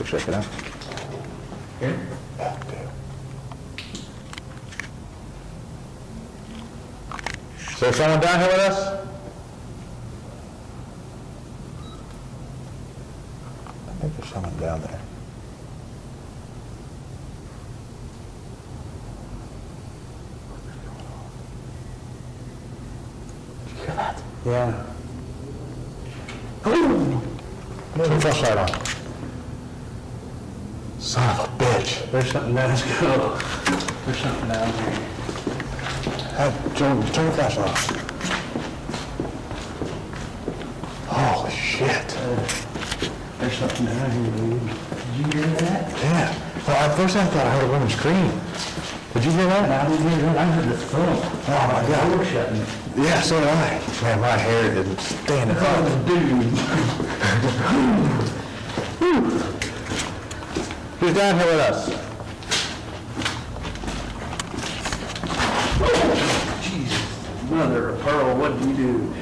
check it out. Here? Yeah, do. Is there someone down here with us? I think there's someone down there. Did you hear that? Yeah. Move the flashlight on. Son of a bitch. There's something down, let's go. There's something down here. Hey, Joe, turn the flashlight off. Holy shit. There's something down here, dude. Did you hear that? Yeah. Well, at first I thought I heard a woman scream. Did you hear that? I didn't hear that. I heard the thump. Oh my God. Door shutting. Yeah, so did I. Man, my hair isn't standing up. Oh, dude. Who's down here with us? Jesus. Mother of pearl, what did you do?